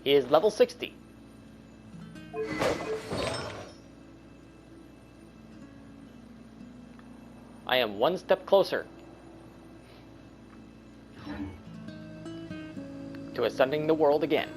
He is level 60. I am one step closer to ascending the world again.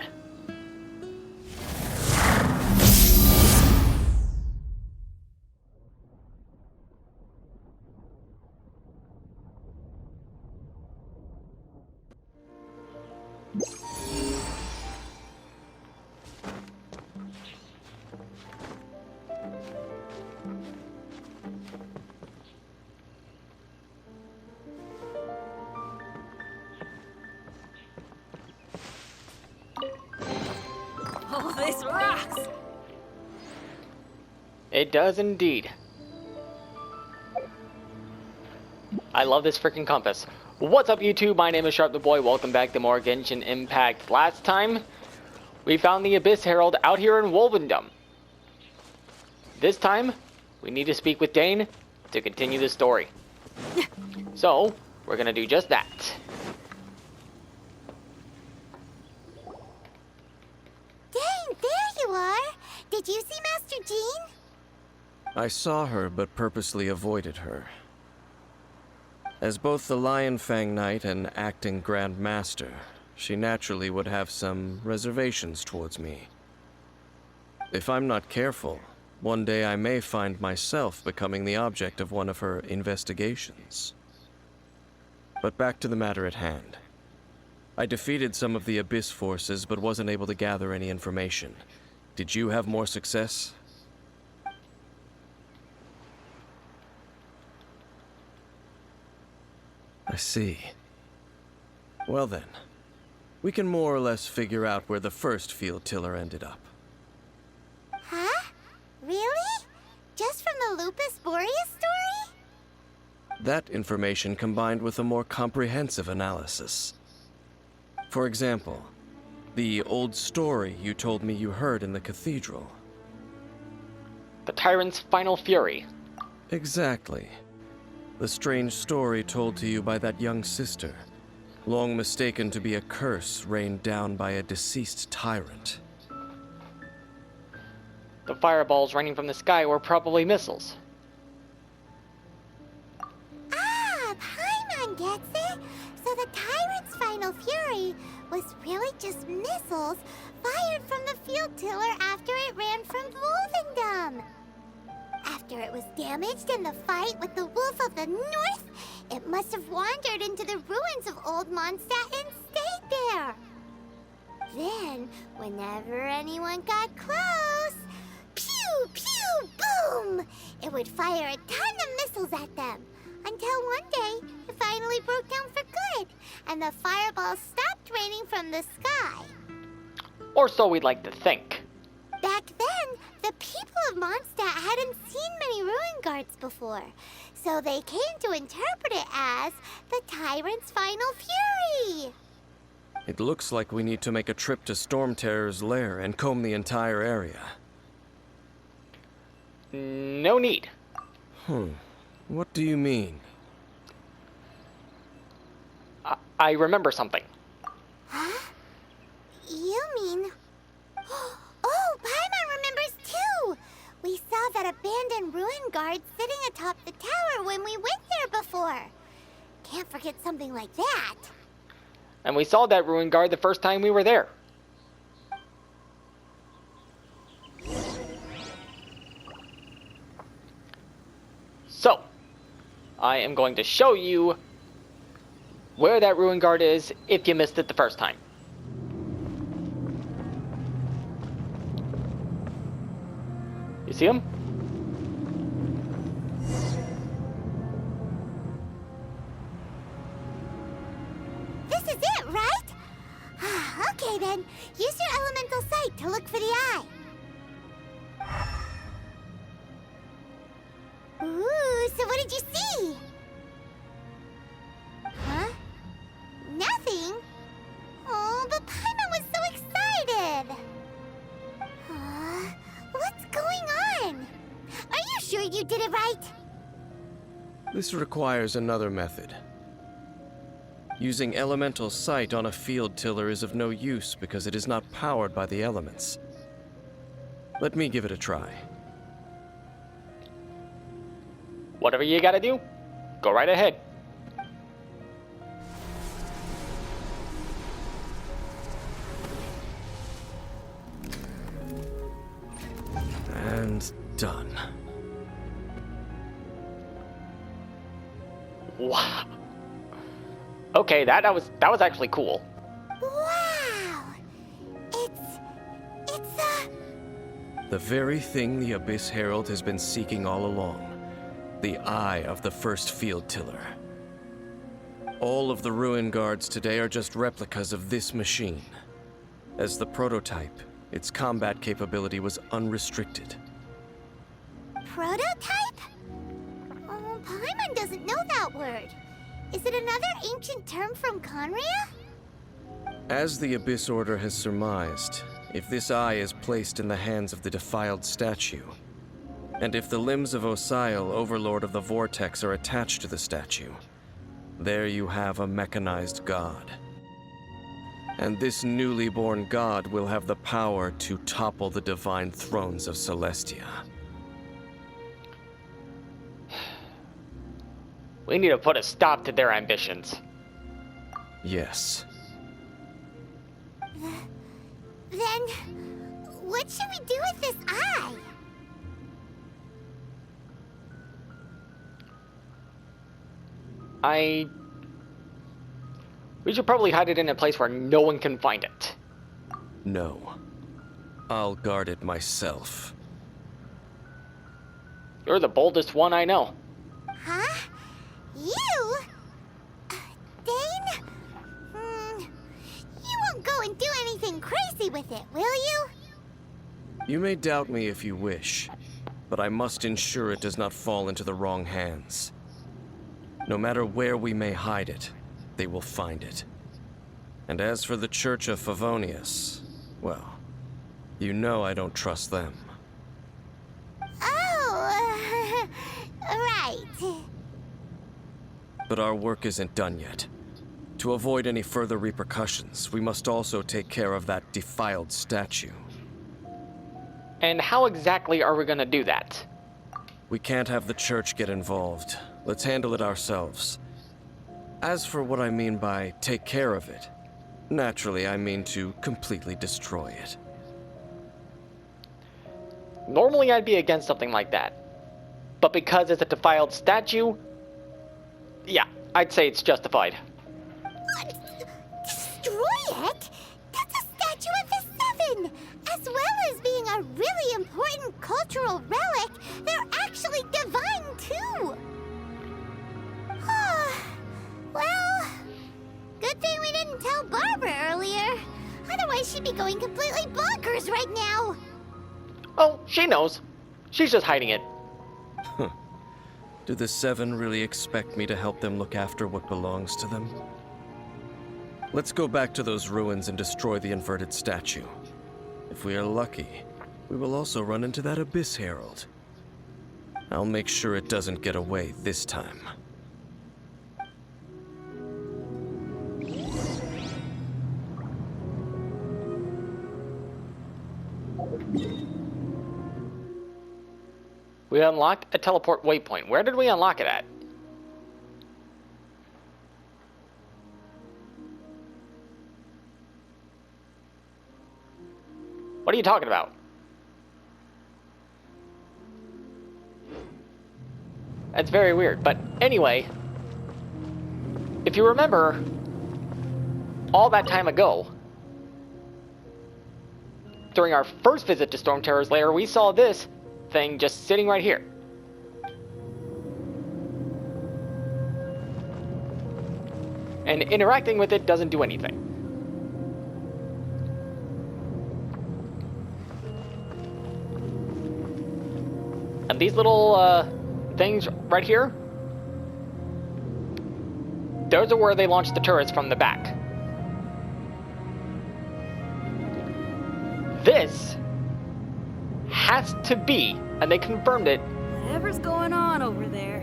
Oh, this rocks! It does indeed. I love this freaking compass. What's up, YouTube? My name is Sharp the Boy. Welcome back to more Genshin Impact. Last time, we found the Abyss Herald out here in Wolvendom. This time, we need to speak with Dane to continue the story. So, we're gonna do just that. Dane, there you are! Did you see Master Jean? I saw her, but purposely avoided her. As both the Lion Fang Knight and acting Grand Master, she naturally would have some reservations towards me. If I'm not careful, one day I may find myself becoming the object of one of her investigations. But back to the matter at hand. I defeated some of the Abyss forces, but wasn't able to gather any information. Did you have more success? I see. Well then, we can more or less figure out where the first field tiller ended up. Huh? Really? Just from the Lupus Boreas story? That information combined with a more comprehensive analysis. For example, the old story you told me you heard in the cathedral. The Tyrant's final fury. Exactly. The strange story told to you by that young sister, long mistaken to be a curse rained down by a deceased tyrant. The fireballs raining from the sky were probably missiles. Ah, Paimon gets it! So the Tyrant's final fury was really just missiles fired from the field tiller after it ran from Wolvendom. After it was damaged in the fight with the Wolf of the North, it must have wandered into the ruins of Old Mondstadt and stayed there. Then, whenever anyone got close, pew, pew, boom! It would fire a ton of missiles at them, until one day it finally broke down for good, and the fireballs stopped raining from the sky. Or so we'd like to think. Back then, the people of Mondstadt hadn't seen many ruin guards before, so they came to interpret it as the Tyrant's final fury. It looks like we need to make a trip to Storm Terror's lair and comb the entire area. No need. What do you mean? I remember something. Huh? You mean... Oh, Paimon remembers too! We saw that abandoned ruin guard sitting atop the tower when we went there before. Can't forget something like that. And we saw that ruin guard the first time we were there. So, I am going to show you where that ruin guard is if you missed it the first time. You see him? This is it, right? Okay then, use your elemental sight to look for the eye. Ooh, so what did you see? Huh? Nothing? Oh, but Paimon was so excited. This requires another method. Using elemental sight on a field tiller is of no use because it is not powered by the elements. Let me give it a try. Whatever you gotta do, go right ahead. And done. Wow. Okay, that was actually cool. Wow! It's The very thing the Abyss Herald has been seeking all along. The eye of the first field tiller. All of the ruin guards today are just replicas of this machine. As the prototype, its combat capability was unrestricted. prototype? Oh, Paimon doesn't know that word. Is it another ancient term from Conria? As the Abyss Order has surmised, if this eye is placed in the hands of the defiled statue, and if the limbs of Osial, Overlord of the Vortex, are attached to the statue, there you have a mechanized god. And this newly born god will have the power to topple the divine thrones of Celestia. We need to put a stop to their ambitions. Yes. Then, what should we do with this eye? We should probably hide it in a place where no one can find it. No. I'll guard it myself. You're the boldest one I know. Huh? You? Dane? You won't go and do anything crazy with it, will you? You may doubt me if you wish, but I must ensure it does not fall into the wrong hands. No matter where we may hide it, they will find it. And as for the Church of Favonius, well, you know I don't trust them. Oh, right. But our work isn't done yet. To avoid any further repercussions, we must also take care of that defiled statue. And how exactly are we gonna do that? We can't have the Church get involved. Let's handle it ourselves. As for what I mean by take care of it, naturally I mean to completely destroy it. Normally I'd be against something like that. But because it's a defiled statue, yeah, I'd say it's justified. What? Destroy it? That's a statue of the Seven! As well as being a really important cultural relic, they're actually divine too! Well, good thing we didn't tell Barbara earlier. Otherwise she'd be going completely bonkers right now. Oh, she knows. She's just hiding it. Do the Seven really expect me to help them look after what belongs to them? Let's go back to those ruins and destroy the inverted statue. If we are lucky, we will also run into that Abyss Herald. I'll make sure it doesn't get away this time. We unlocked a teleport waypoint. Where did we unlock it at? What are you talking about? That's very weird. But anyway, if you remember, all that time ago, during our first visit to Storm Terror's lair, we saw this thing just sitting right here. And interacting with it doesn't do anything. And these little things right here, those are where they launched the turrets from the back. This has to be, and they confirmed it, Whatever's going on over there.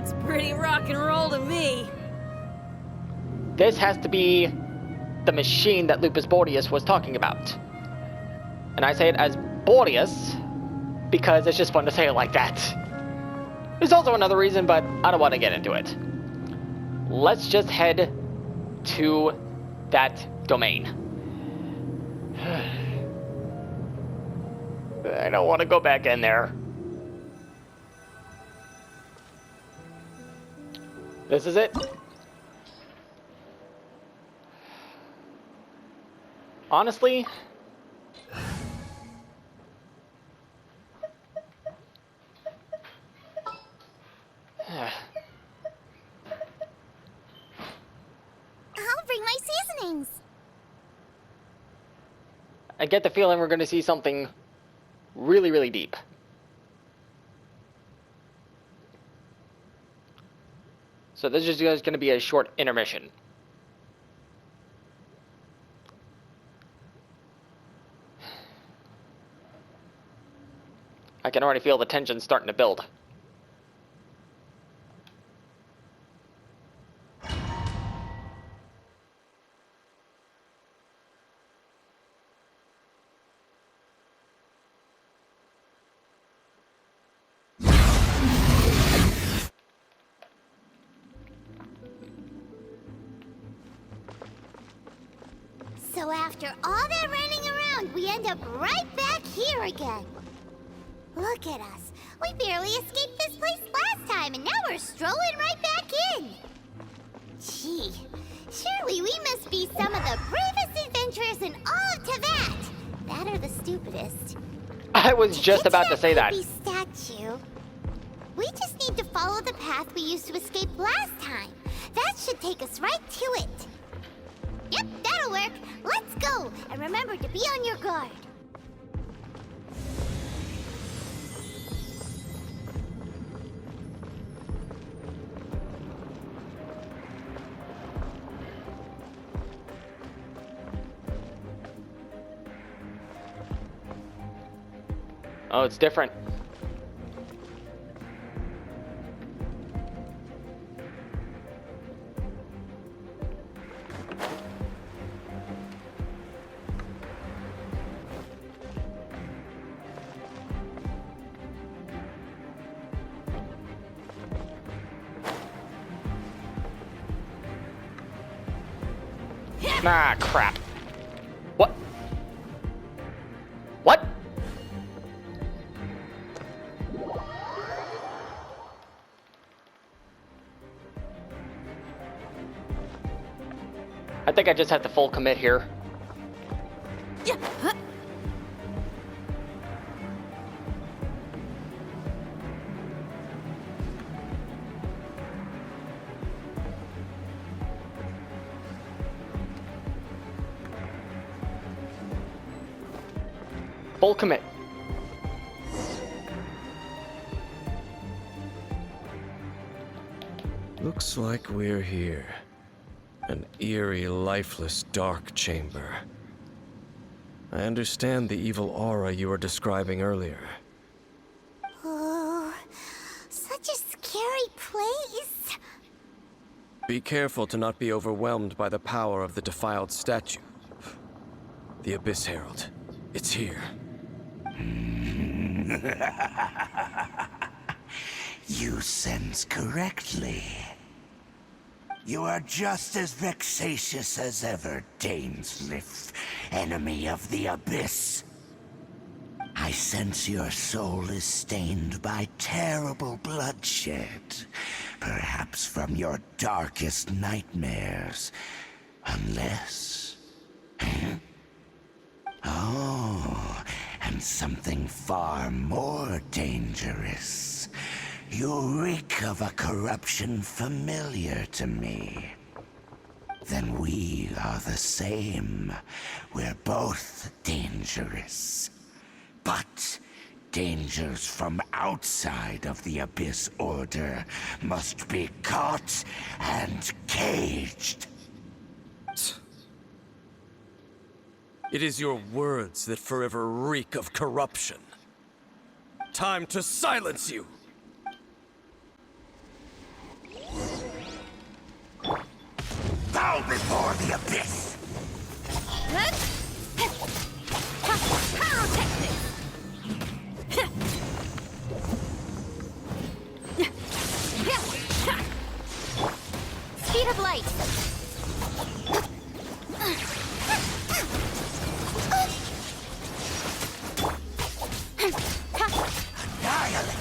Looks pretty rock and roll to me. This has to be the machine that Lupus Bordius was talking about. And I say it as Bordius because it's just fun to say it like that. There's also another reason, but I don't want to get into it. Let's just head to that domain. I don't want to go back in there. This is it. Honestly, I'll bring my seasonings. I get the feeling we're going to see something really, really deep. So this is just going to be a short intermission. I can already feel the tension starting to build. So after all that running around, we end up right back here again. Look at us. We barely escaped this place last time, and now we're strolling right back in. Gee, surely we must be some of the bravest adventurers in all of Teyvat. That or the stupidest. I was just about to say that. Creepy statue. We just need to follow the path we used to escape last time. That should take us right to it. Yep, that'll work. Let's go, and remember to be on your guard. Oh, it's different. Ah, crap. What? What? I think I just have to full commit here. Yeah. Huh. Full commit. Looks like we're here. An eerie, lifeless, dark chamber. I understand the evil aura you were describing earlier. Oh, such a scary place. Be careful to not be overwhelmed by the power of the defiled statue. The Abyss Herald. It's here. You sense correctly. You are just as vexatious as ever, Dainsliff, enemy of the Abyss. I sense your soul is stained by terrible bloodshed, perhaps from your darkest nightmares, unless... Huh? Oh, and something far more dangerous. You reek of a corruption familiar to me. Then we are the same. We're both dangerous. But dangers from outside of the Abyss Order must be caught and caged. It is your words that forever reek of corruption. Time to silence you! Bow before the abyss! Pyrotechnics! Speed of light! Annihilate!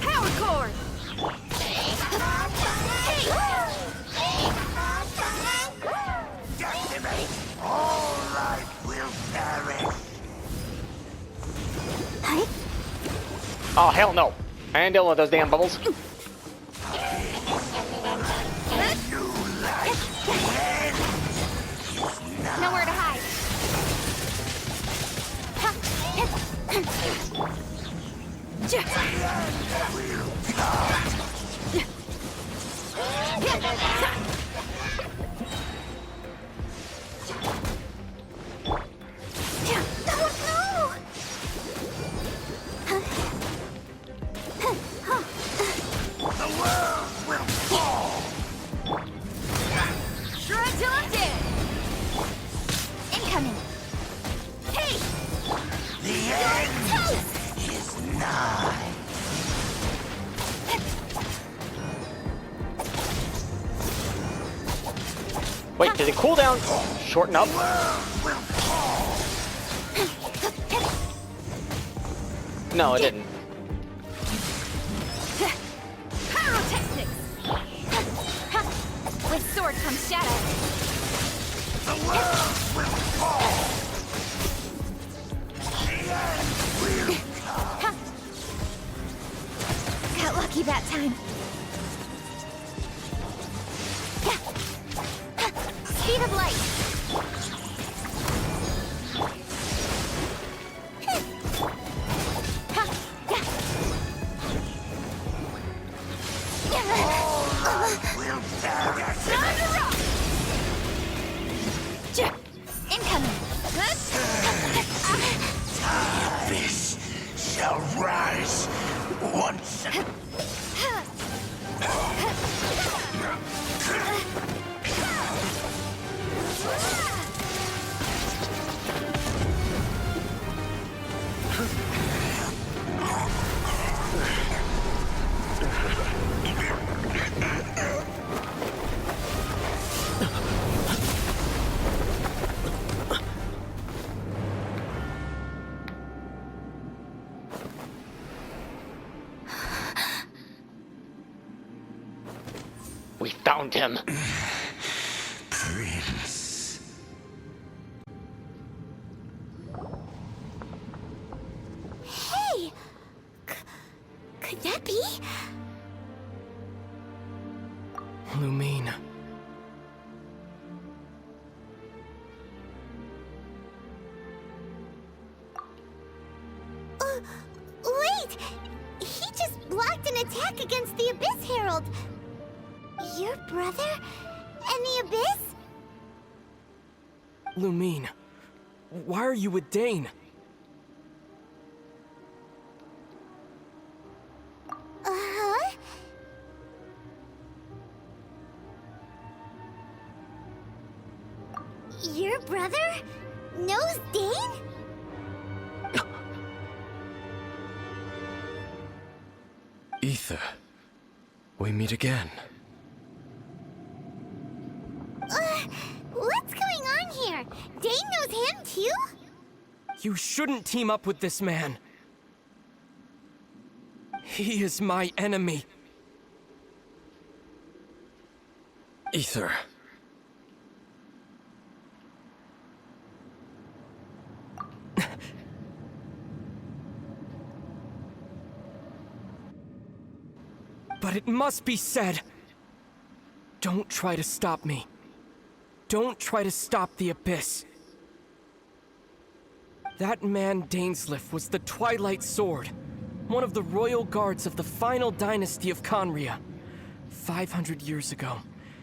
Power cord! Decimate! All life will perish! Oh, hell no. I ain't dealing with those damn bubbles. New life begins! Nowhere to hide. The world will fall! Shred till I'm dead. Incoming. Hey, The end toast! is nigh! Wait, did it cool down? Shorten up? The world will fall! No, it didn't. Pyrotechnics! With sword comes shadow. The world will fall! The end will come! Got lucky that time. Speed of light. Will perish! Time to rock! Incoming. Abyss shall rise once again. We found him. Prince. Hey! Could that be? Lumine. Wait! He just blocked an attack against the Abyss Herald! Your brother? And the Abyss? Lumine. Why are you with Dane? Uh-huh. Your brother knows Dane? Ether, we meet again. What's going on here? Dane knows him too? You shouldn't team up with this man. He is my enemy. Ether. But it must be said. Don't try to stop me. Don't try to stop the Abyss. That man Dainsleif was the Twilight Sword, one of the royal guards of the final dynasty of Conria. 500 years ago,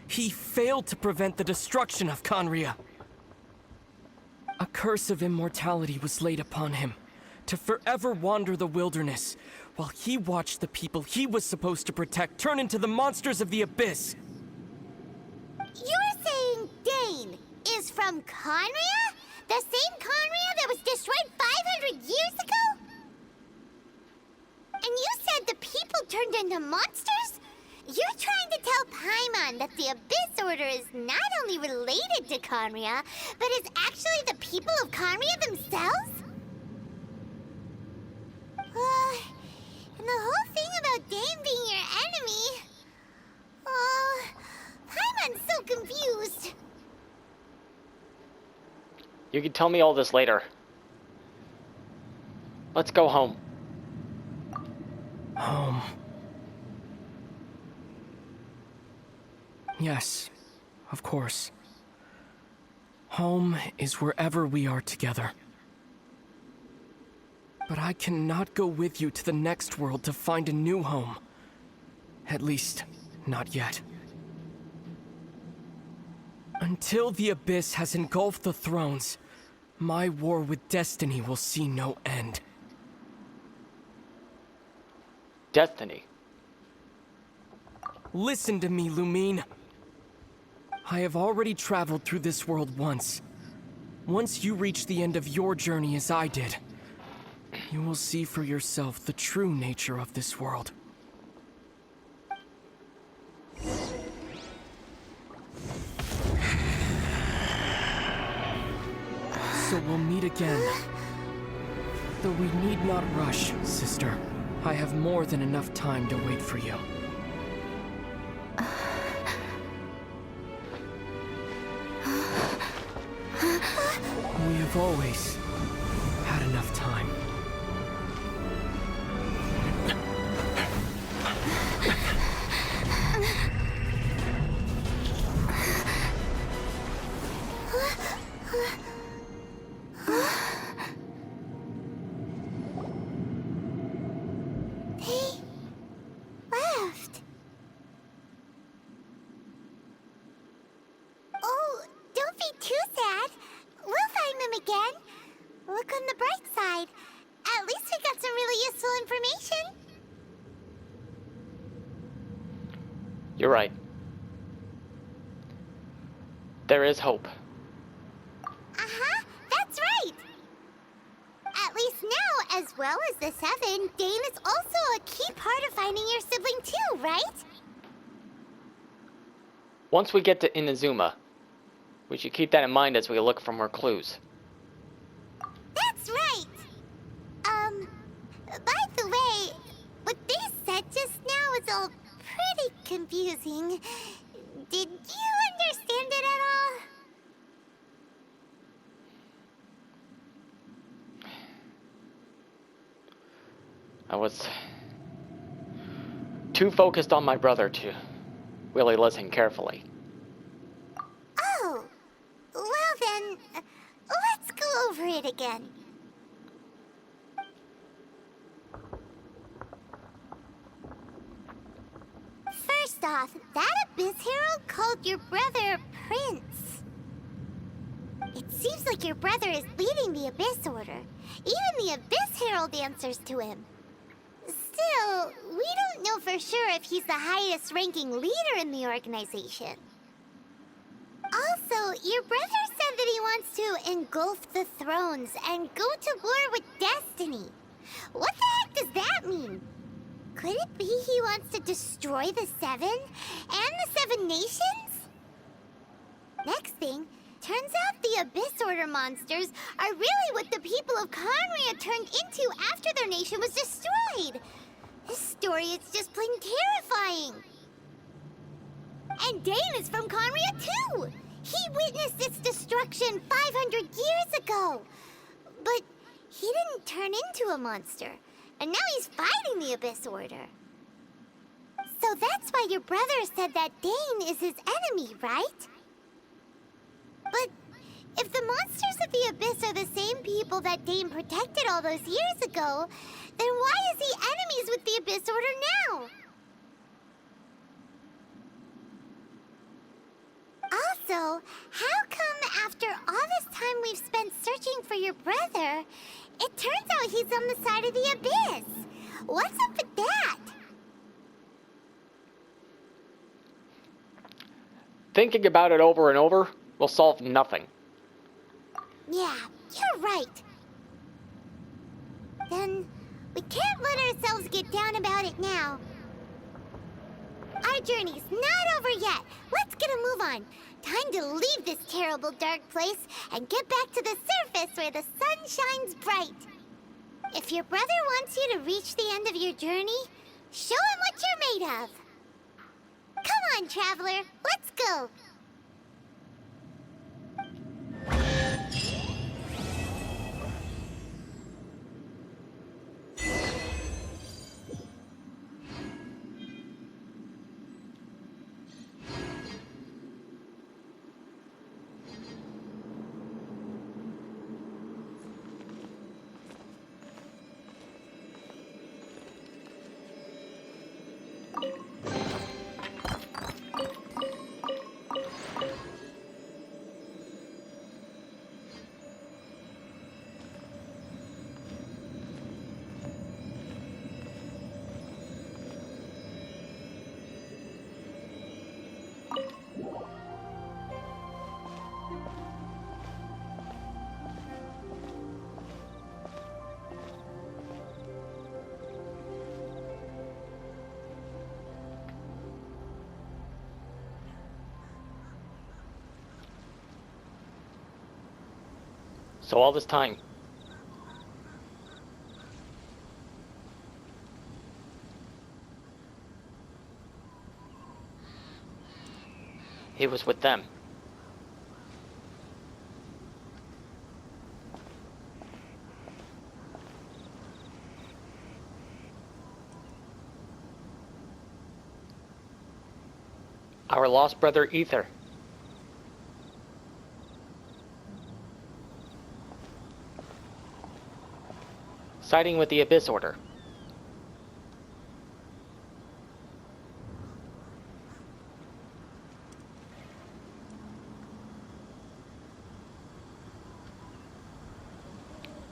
he failed to prevent the destruction of Conria. A curse of immortality was laid upon him, to forever wander the wilderness, while he watched the people he was supposed to protect turn into the monsters of the Abyss. Dane is from Conria? The same Conria that was destroyed 500 years ago? And you said the people turned into monsters? You're trying to tell Paimon that the Abyss Order is not only related to Conria, but is actually the people of Conria themselves? And the whole thing about Dane being your enemy... Oh, Paimon's so confused. You can tell me all this later. Let's go home. Home. Yes, of course. Home is wherever we are together. But I cannot go with you to the next world to find a new home. At least, not yet. Until the Abyss has engulfed the thrones, my war with Destiny will see no end. Destiny. Listen to me, Lumine. I have already traveled through this world once. Once you reach the end of your journey as I did, you will see for yourself the true nature of this world. So we'll meet again. Though we need not rush, sister. I have more than enough time to wait for you. We have always had enough time. Left. Oh, don't be too sad. We'll find them again. Look on the bright side. At least we got some really useful information. You're right. There is hope. Uh-huh, that's right. At least now, as well as the Seven, Dane is also a key part of finding your sibling too, right? Once we get to Inazuma, we should keep that in mind as we look for more clues. That's right. By the way, what they said just now is all pretty confusing. Did you understand it at all? I was too focused on my brother to really listen carefully. Oh, well then, let's go over it again. First off, that Abyss Herald called your brother Prince. It seems like your brother is leading the Abyss Order. Even the Abyss Herald answers to him. Still, we don't know for sure if he's the highest ranking leader in the organization. Also, your brother said that he wants to engulf the thrones and go to war with Destiny. What the heck does that mean? Could it be he wants to destroy the Seven and the Seven Nations? Next thing, turns out the Abyss Order monsters are really what the people of Conria turned into after their nation was destroyed. This story is just plain terrifying. And Dane is from Conria too. He witnessed its destruction 500 years ago. But he didn't turn into a monster. And now he's fighting the Abyss Order. So that's why your brother said that Dane is his enemy, right? But if the monsters of the Abyss are the same people that Dane protected all those years ago, then why is he enemies with the Abyss Order now? Also, how come after all this time we've spent searching for your brother, it turns out he's on the side of the Abyss? What's up with that? Thinking about it over and over, will solve nothing. Yeah, you're right. Then we can't let ourselves get down about it now. Our journey's not over yet. Let's get a move on. Time to leave this terrible dark place and get back to the surface where the sun shines bright. If your brother wants you to reach the end of your journey, show him what you're made of. Come on, traveler, let's go. So all this time, he was with them. Our lost brother Ether. Siding with the Abyss Order.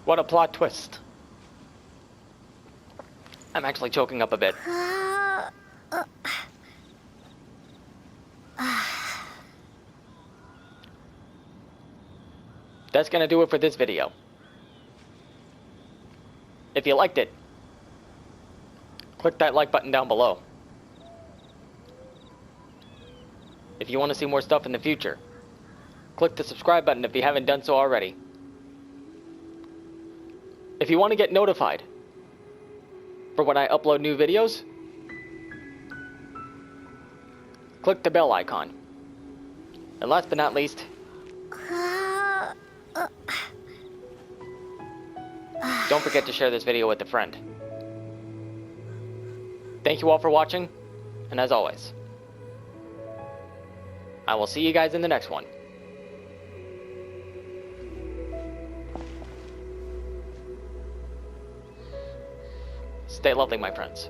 What a plot twist. I'm actually choking up a bit. That's gonna do it for this video. If you liked it, click that like button down below. If you want to see more stuff in the future, click the subscribe button if you haven't done so already. If you want to get notified for when I upload new videos, click the bell icon. And last but not least, don't forget to share this video with a friend. Thank you all for watching, and as always, I will see you guys in the next one. Stay lovely, my friends.